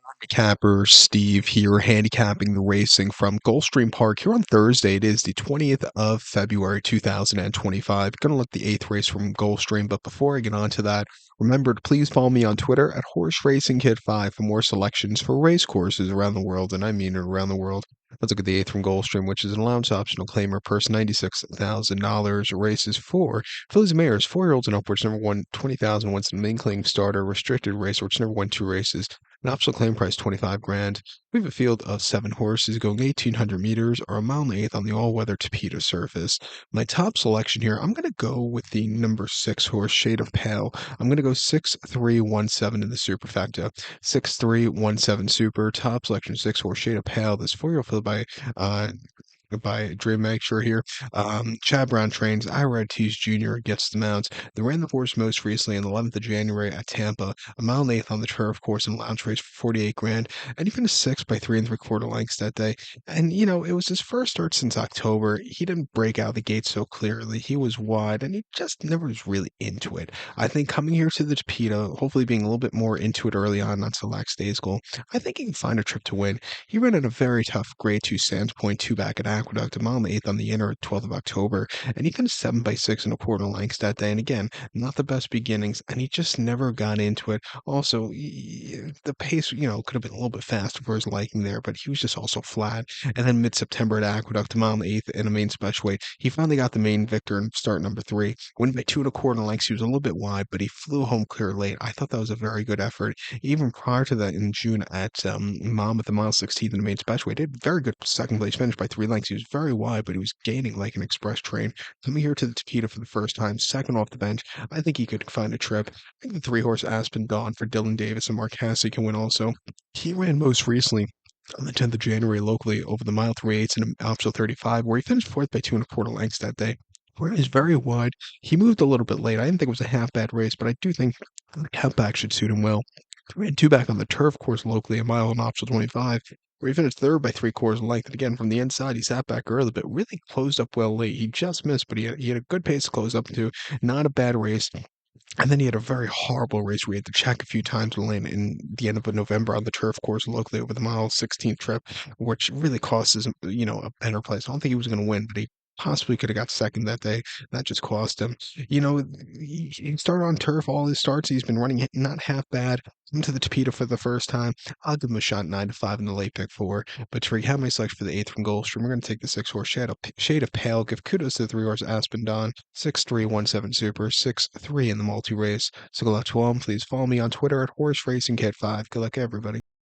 Handicapper Steve here, handicapping the racing from Gulfstream Park here on Thursday. It is the 20th of February, 2025. Gonna look at the eighth race from Gulfstream, but before I get on to that, remember to please follow me on Twitter at Horse Racing Kid 5 for more selections for race courses around the world, and I mean around the world. Let's look at the eighth from Gulfstream, which is an allowance optional claimer, purse $96,000. Races for Phillies and Mares, 4-year-olds and upwards. Number one, 20,000 wins the main claim starter, restricted race, which never won two races. An optional claim price 25 grand. We have a field of 7 horses going 1,800 meters or a mile and an eighth on the all-weather Tapeta surface. My top selection here, I'm going to go with the number 6 horse, Shade of Pale. I'm going to go 6-3-1-7 in the superfecta. 6-3-1-7 super. Top selection 6 horse, Shade of Pale. This 4-year-old field uh, by Dream Make sure here. Chad Brown trains. Ira Ortiz Jr. gets the mounts. They ran the horse most recently on the 11th of January at Tampa, a mile and eighth on the turf course and lounge race for 48 grand, and he finished sixth by 3 3/4 lengths that day. And it was his first start since October. He didn't break out the gate so clearly. He was wide, and he just never was really into it. I think coming here to the Tapeta, hopefully being a little bit more into it early on, not so lax days goal, I think he can find a trip to win. He ran in a very tough grade 2 Sands Point 2 back at Aqueduct, a mile and eighth on the inner at 12th of October, and he finished 7 by 6 1/4 lengths that day. And again, not the best beginnings, and he just never got into it. Also, the pace, could have been a little bit faster for his liking there, but he was just also flat. And then mid-September at Aqueduct, a mile and eighth in a main special weight, he finally got the main victor in start number 3. Went by 2 1/4 lengths. He was a little bit wide, but he flew home clear late. I thought that was a very good effort. Even prior to that, in June at Monmouth, the mile 16th in the main special weight, he did very good second place finish by 3 lengths. He was very wide, but he was gaining like an express train. Coming here to the Tapeta for the first time, second off the bench, I think he could find a trip. I think the 3 horse Aspen Dawn for Dylan Davis and Mark Hassey can win also. He ran most recently on the 10th of January locally over the mile 3/8 and an optional 35, where he finished fourth by 2 1/4 lengths that day. Where he's very wide. He moved a little bit late. I didn't think it was a half bad race, but I do think the cutback should suit him well. He ran two back on the turf course locally, a mile and optional 25, where he finished third by 3/4 length. And again, from the inside, he sat back early, but really closed up well late. He just missed, but he had a good pace to close up to. Not a bad race. And then he had a very horrible race where he had to check a few times in the end of November on the turf course locally over the mile 16th trip, which really cost his, a better place. I don't think he was going to win, but he possibly could have got second that day. That just cost him. He started on turf all his starts. He's been running not half bad. Into the Tapeta for the first time. I'll give him a shot 9-5 in the late pick 4. But to have my selection for the eighth from Gulfstream, we're going to take the 6 horse Shade of Pale. Give kudos to the 3 horse Aspen Dawn. 6-3-1-7 Super. 6-3 in the multi race. So good luck to all. Please follow me on Twitter at Horse Racing Kid 5. Good luck, everybody.